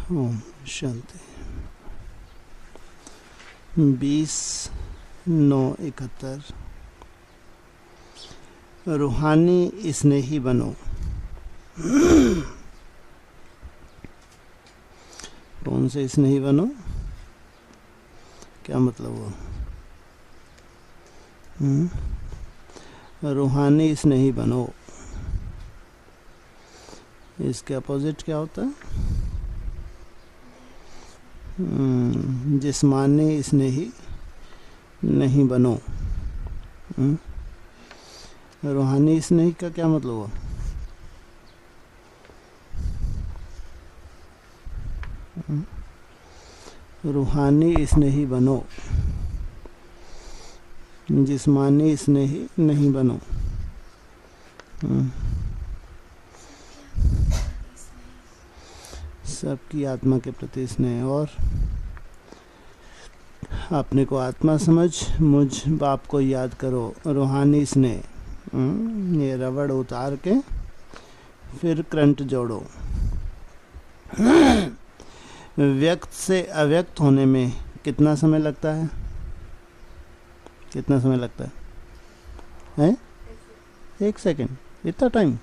ओम शांति। 20/9/71 रूहानी स्नेही बनो। कौन से स्नेही बनो? क्या मतलब वो? रूहानी स्नेही बनो। इसके अपोजिट क्या होता है? जिस्मानी स्नेही नहीं बनो। रूहानी स्नेही का क्या मतलब हुआ? रूहानी स्नेही बनो, जिस्मानी स्नेही नहीं बनो। सबकी आत्मा के प्रति स्नेह और अपने को आत्मा समझ मुझ बाप को याद करो। रूहानी स्नेह, ये रबड़ उतार के फिर करंट जोड़ो। व्यक्त से अव्यक्त होने में कितना समय लगता है? कितना समय लगता है? 1 सेकंड? इतना टाइम?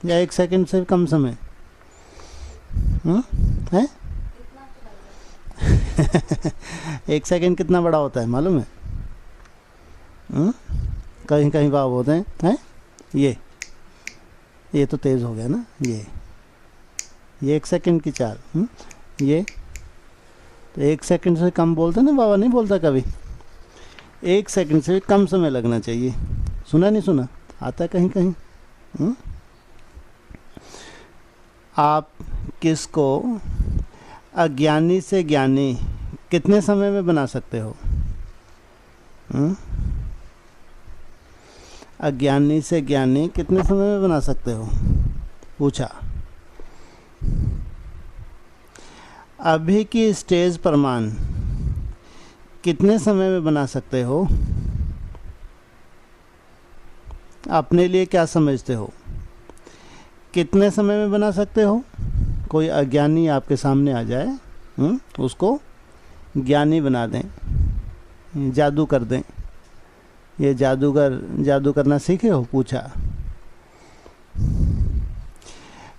या 1 सेकंड से कम समय है? 1 सेकंड कितना बड़ा होता है मालूम है? कहीं कहीं भाव होते हैं। ये तो तेज हो गया ना। ये 1 सेकंड की चाल। ये तो 1 सेकंड से कम बोलते ना, बाबा नहीं बोलता कभी। 1 सेकंड से कम समय लगना चाहिए। सुना नहीं सुना? आता है कहीं कहीं। आप किसको अज्ञानी से ज्ञानी कितने समय में बना सकते हो? अज्ञानी से ज्ञानी कितने समय में बना सकते हो? पूछा। अभी की स्टेज प्रमाण कितने समय में बना सकते हो? अपने लिए क्या समझते हो? कितने समय में बना सकते हो? कोई अज्ञानी आपके सामने आ जाए, उसको ज्ञानी बना दें, जादू कर दें। ये जादू करना सीखे हो? पूछा।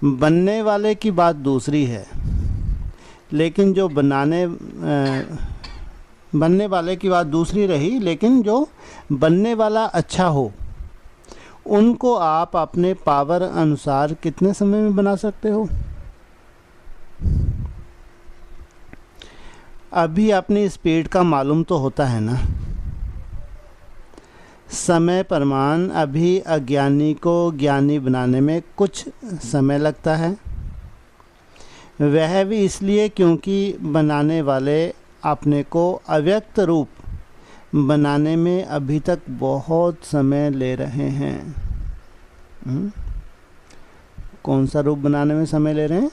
बनने वाले की बात दूसरी है, लेकिन जो बनने वाले की बात दूसरी रही, लेकिन जो बनने वाला अच्छा हो उनको आप अपने पावर अनुसार कितने समय में बना सकते हो? अभी अपनी स्पीड का मालूम तो होता है ना। समय प्रमाण अभी अज्ञानी को ज्ञानी बनाने में कुछ समय लगता है। वह भी इसलिए क्योंकि बनाने वाले अपने को अव्यक्त रूप बनाने में अभी तक बहुत समय ले रहे हैं। कौन सा रूप बनाने में समय ले रहे हैं?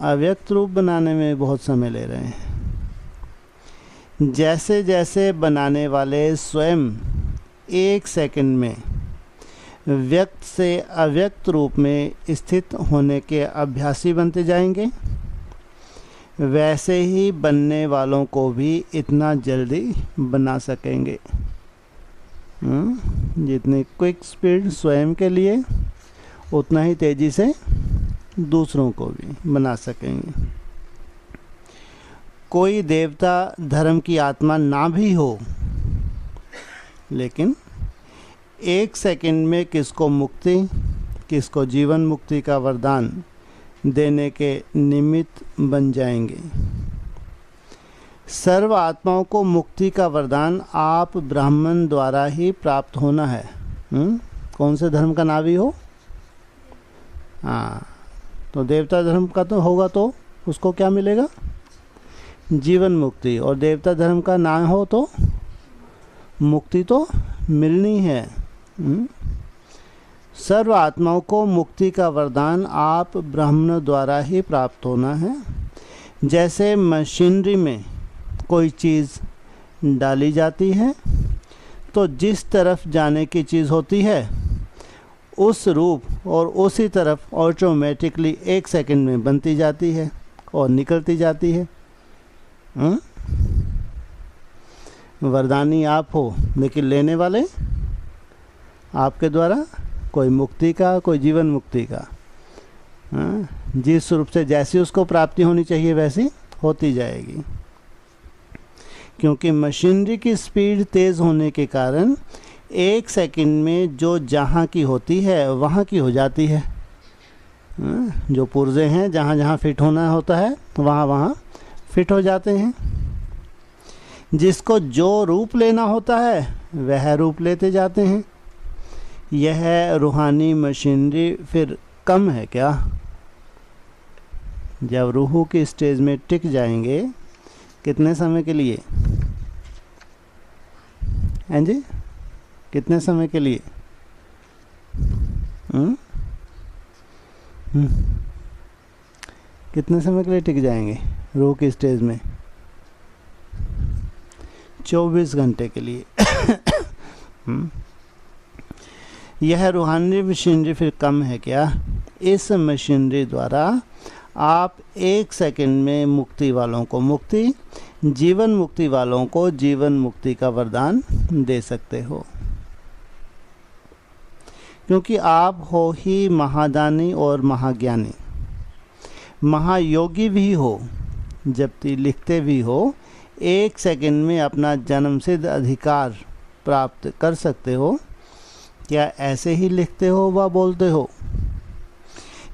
अव्यक्त रूप बनाने में बहुत समय ले रहे हैं। जैसे जैसे बनाने वाले स्वयं 1 सेकंड में व्यक्त से अव्यक्त रूप में स्थित होने के अभ्यासी बनते जाएंगे, वैसे ही बनने वालों को भी इतना जल्दी बना सकेंगे। जितनी क्विक स्पीड स्वयं के लिए, उतना ही तेजी से दूसरों को भी बना सकेंगे। कोई देवता धर्म की आत्मा ना भी हो, लेकिन 1 सेकंड में किसको मुक्ति, किसको जीवन मुक्ति का वरदान देने के निमित्त बन जाएंगे। सर्व आत्माओं को मुक्ति का वरदान आप ब्राह्मण द्वारा ही प्राप्त होना है। कौन से धर्म का नाभी हो? हाँ, तो देवता धर्म का तो होगा तो उसको क्या मिलेगा? जीवन मुक्ति। और देवता धर्म का ना हो तो मुक्ति तो मिलनी है। सर्व आत्माओं को मुक्ति का वरदान आप ब्राह्मण द्वारा ही प्राप्त होना है। जैसे मशीनरी में कोई चीज़ डाली जाती है तो जिस तरफ जाने की चीज़ होती है उस रूप और उसी तरफ ऑटोमेटिकली 1 सेकंड में बनती जाती है और निकलती जाती है। वरदानी आप हो, लेकिन लेने वाले आपके द्वारा, कोई मुक्ति का, कोई जीवन मुक्ति का। जिस रूप से जैसी उसको प्राप्ति होनी चाहिए वैसी होती जाएगी, क्योंकि मशीनरी की स्पीड तेज़ होने के कारण 1 सेकंड में जो जहाँ की होती है वहाँ की हो जाती है। जो पुर्जे हैं जहाँ जहाँ फिट होना होता है वहाँ वहाँ फिट हो जाते हैं। जिसको जो रूप लेना होता है वह रूप लेते जाते हैं। यह रूहानी मशीनरी फिर कम है क्या? जब रूह की स्टेज में टिक जाएंगे, कितने समय के लिए? हैं जी, कितने समय के लिए? कितने समय के लिए टिक जाएंगे रूह की स्टेज में? 24 घंटे के लिए। यह रूहानी मशीनरी फिर कम है क्या? इस मशीनरी द्वारा आप 1 सेकंड में मुक्ति वालों को मुक्ति, जीवन मुक्ति वालों को जीवन मुक्ति का वरदान दे सकते हो, क्योंकि आप हो ही महादानी और महाज्ञानी, महायोगी भी हो, जबकि लिखते भी हो। 1 सेकंड में अपना जन्मसिद्ध अधिकार प्राप्त कर सकते हो। क्या ऐसे ही लिखते हो व बोलते हो?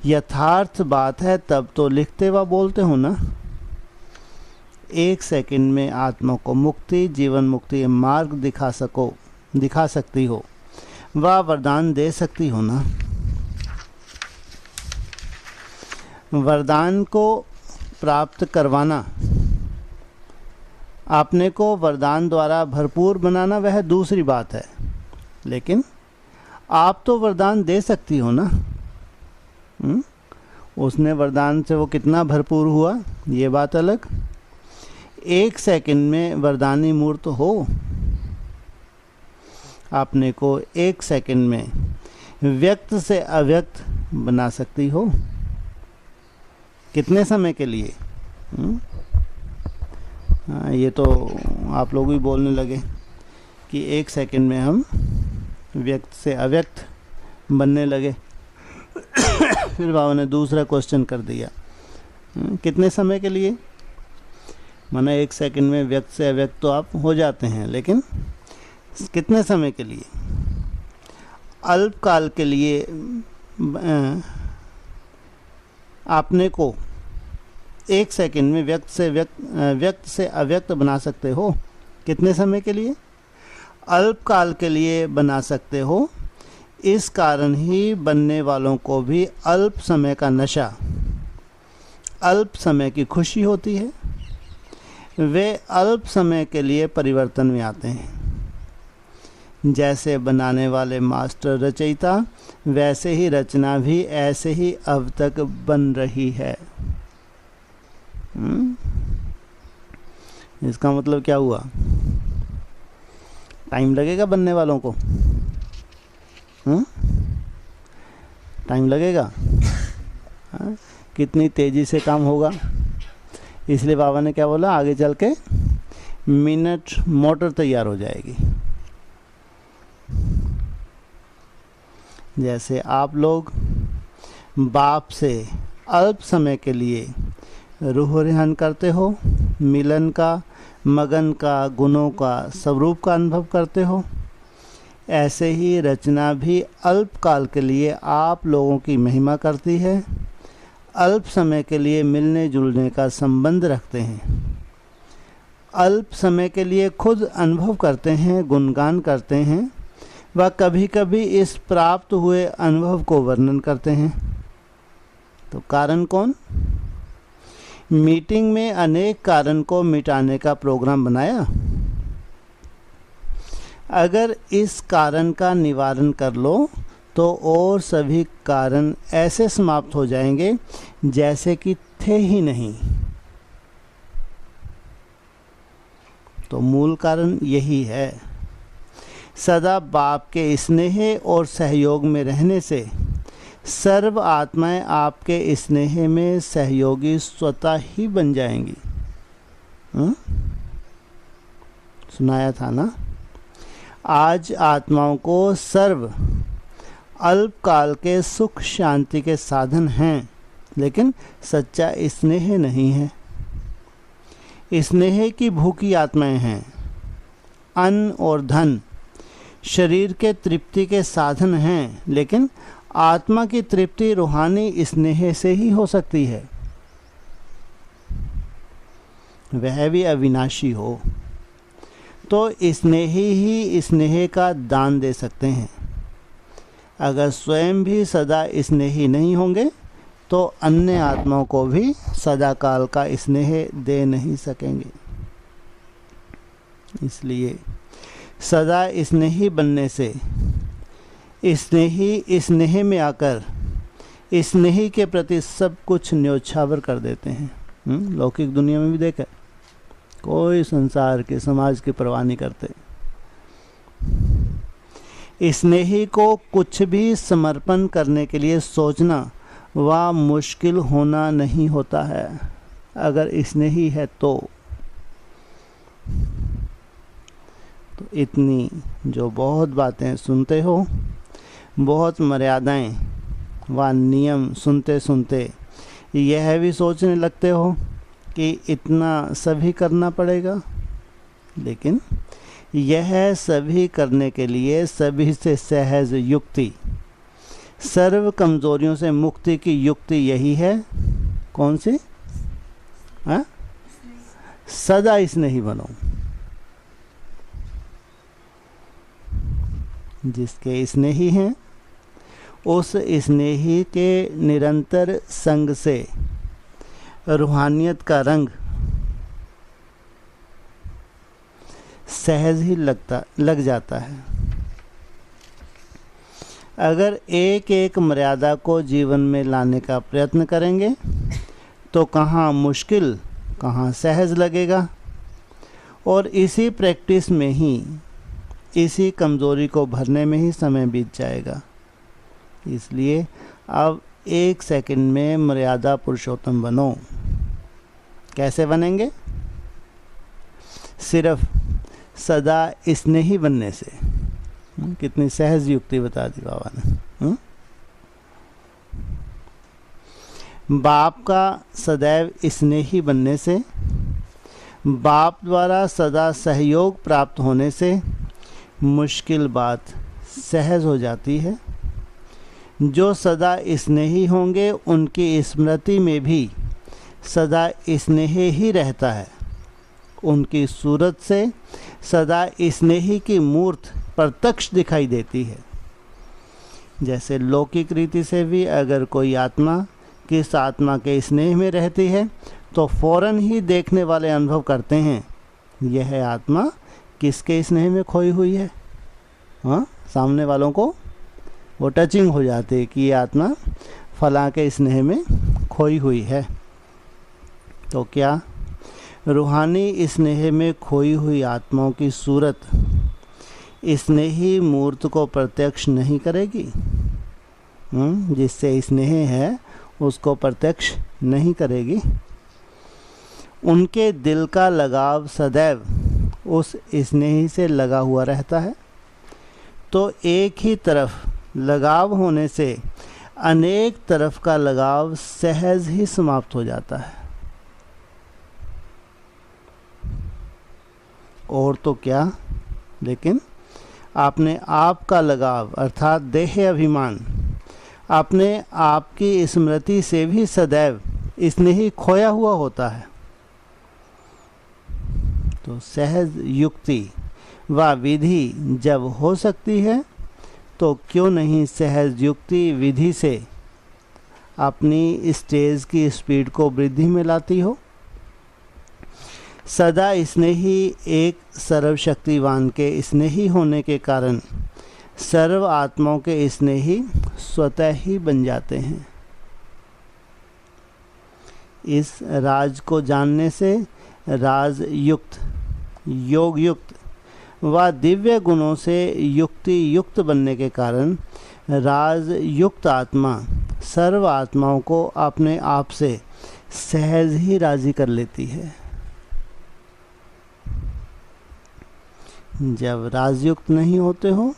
यथार्थ बात है, तब तो लिखते व बोलते हो ना। 1 सेकंड में आत्मा को मुक्ति, जीवन मुक्ति मार्ग दिखा सकती हो, वह वरदान दे सकती हो ना। वरदान को प्राप्त करवाना, अपने को वरदान द्वारा भरपूर बनाना, वह दूसरी बात है, लेकिन आप तो वरदान दे सकती हो ना। उसने वरदान से वो कितना भरपूर हुआ, ये बात अलग। 1 सेकंड में वरदानी मूर्त हो, अपने को 1 सेकंड में व्यक्त से अव्यक्त बना सकती हो। कितने समय के लिए? ये तो आप लोग भी बोलने लगे कि 1 सेकंड में हम व्यक्त से अव्यक्त बनने लगे। फिर बाबा ने दूसरा क्वेश्चन कर दिया, कितने समय के लिए? माना 1 सेकंड में व्यक्त से अव्यक्त तो आप हो जाते हैं, लेकिन कितने समय के लिए? अल्पकाल के लिए आपने को 1 सेकंड में व्यक्त से अव्यक्त बना सकते हो। कितने समय के लिए? अल्पकाल के लिए बना सकते हो। इस कारण ही बनने वालों को भी अल्प समय का नशा, अल्प समय की खुशी होती है। वे अल्प समय के लिए परिवर्तन में आते हैं। जैसे बनाने वाले मास्टर रचयिता, वैसे ही रचना भी ऐसे ही अब तक बन रही है। इसका मतलब क्या हुआ? टाइम लगेगा बनने वालों को, टाइम लगेगा। कितनी तेजी से काम होगा। इसलिए बाबा ने क्या बोला, आगे चल के मिनट मोटर तैयार हो जाएगी। जैसे आप लोग बाप से अल्प समय के लिए रूह रिहन करते हो, मिलन का, मगन का, गुणों का, स्वरूप का अनुभव करते हो, ऐसे ही रचना भी अल्पकाल के लिए आप लोगों की महिमा करती है। अल्प समय के लिए मिलने जुलने का संबंध रखते हैं। अल्प समय के लिए खुद अनुभव करते हैं, गुणगान करते हैं, व कभी कभी इस प्राप्त हुए अनुभव को वर्णन करते हैं। तो कारण कौन? मीटिंग में अनेक कारण को मिटाने का प्रोग्राम बनाया। अगर इस कारण का निवारण कर लो तो और सभी कारण ऐसे समाप्त हो जाएंगे जैसे कि थे ही नहीं। तो मूल कारण यही है। सदा बाप के स्नेह और सहयोग में रहने से सर्व आत्माएं आपके स्नेह में सहयोगी स्वतः ही बन जाएंगी। सुनाया था ना। आज आत्माओं को सर्व अल्पकाल के सुख शांति के साधन हैं, लेकिन सच्चा स्नेह नहीं है। स्नेह की भूखी आत्माएं हैं। अन्न और धन शरीर के तृप्ति के साधन हैं, लेकिन आत्मा की तृप्ति रूहानी स्नेह से ही हो सकती है, वह भी अविनाशी हो। तो स्नेही ही स्नेह का दान दे सकते हैं। अगर स्वयं भी सदा स्नेही नहीं होंगे तो अन्य आत्माओं को भी सदा काल का स्नेह दे नहीं सकेंगे। इसलिए सदा स्नेही बनने से स्नेही स्नेह में आकर स्नेही के प्रति सब कुछ न्योछावर कर देते हैं। लौकिक दुनिया में भी देखा, कोई संसार के समाज की परवाह नहीं करते। स्नेही को कुछ भी समर्पण करने के लिए सोचना व मुश्किल होना नहीं होता है, अगर स्नेही है तो इतनी जो बहुत बातें सुनते हो, बहुत मर्यादाएं व नियम सुनते सुनते यह भी सोचने लगते हो कि इतना सभी करना पड़ेगा। लेकिन यह सभी करने के लिए सभी से सहज युक्ति, सर्व कमजोरियों से मुक्ति की युक्ति यही है। कौन सी? सदा स्नेही बनो। जिसके स्नेही हैं उस स्नेही के निरंतर संग से रूहानियत का रंग सहज ही लग जाता है। अगर एक एक मर्यादा को जीवन में लाने का प्रयत्न करेंगे तो कहाँ मुश्किल कहाँ सहज लगेगा, और इसी प्रैक्टिस में ही, इसी कमज़ोरी को भरने में ही समय बीत जाएगा। इसलिए अब 1 सेकंड में मर्यादा पुरुषोत्तम बनो। कैसे बनेंगे? सिर्फ सदा स्नेही बनने से। कितनी सहज युक्ति बता दी बाबा ने। बाप का सदैव स्नेही बनने से, बाप द्वारा सदा सहयोग प्राप्त होने से मुश्किल बात सहज हो जाती है। जो सदा स्नेही होंगे उनकी स्मृति में भी सदा स्नेह ही रहता है। उनकी सूरत से सदा स्नेही की मूर्त प्रत्यक्ष दिखाई देती है। जैसे लौकिक रीति से भी अगर कोई आत्मा किस आत्मा के स्नेह में रहती है तो फौरन ही देखने वाले अनुभव करते हैं यह आत्मा किसके स्नेह में खोई हुई है। सामने वालों को वो टचिंग हो जाती है कि ये आत्मा फलां के स्नेह में खोई हुई है। तो क्या रूहानी स्नेह में खोई हुई आत्माओं की सूरत स्नेही मूर्त को प्रत्यक्ष नहीं करेगी? जिससे स्नेह है उसको प्रत्यक्ष नहीं करेगी। उनके दिल का लगाव सदैव उस स्नेही से लगा हुआ रहता है। तो एक ही तरफ लगाव होने से अनेक तरफ का लगाव सहज ही समाप्त हो जाता है। और तो क्या, लेकिन आपने आप का लगाव अर्थात देह अभिमान अपने आप की स्मृति से भी सदैव स्नेही खोया हुआ होता है। तो सहज युक्ति व विधि जब हो सकती है तो क्यों नहीं सहज युक्ति विधि से अपनी स्टेज की स्पीड को वृद्धि में लाती हो। सदा स्नेही एक सर्वशक्तिवान के स्नेही होने के कारण सर्व आत्माओं के स्नेही स्वतः ही बन जाते हैं। इस राज को जानने से राज युक्त, योग युक्त व दिव्य गुणों से युक्ति युक्त बनने के कारण राज युक्त आत्मा सर्व आत्माओं को अपने आप से सहज ही राजी कर लेती है। जब राजयुक्त नहीं होते हो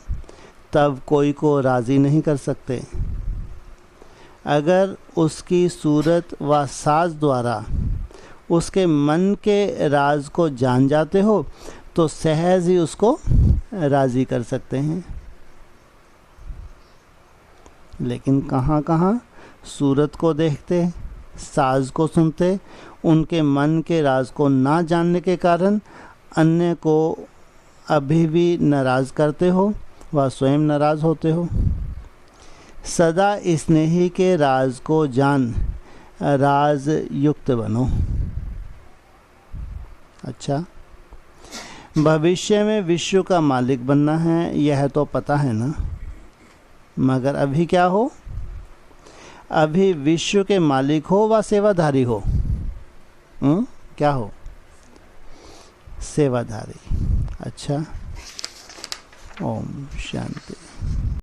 तब कोई को राजी नहीं कर सकते। अगर उसकी सूरत व साज द्वारा उसके मन के राज को जान जाते हो तो सहज ही उसको राजी कर सकते हैं। लेकिन कहाँ सूरत को देखते, साज को सुनते, उनके मन के राज को ना जानने के कारण अन्य को अभी भी नाराज करते हो व स्वयं नाराज होते हो। सदा स्नेही के राज को जान राज युक्त बनो। अच्छा, भविष्य में विश्व का मालिक बनना है यह तो पता है ना, मगर अभी क्या हो? अभी विश्व के मालिक हो व सेवाधारी हो? क्या हो? सेवाधारी। अच्छा, ओम शांति।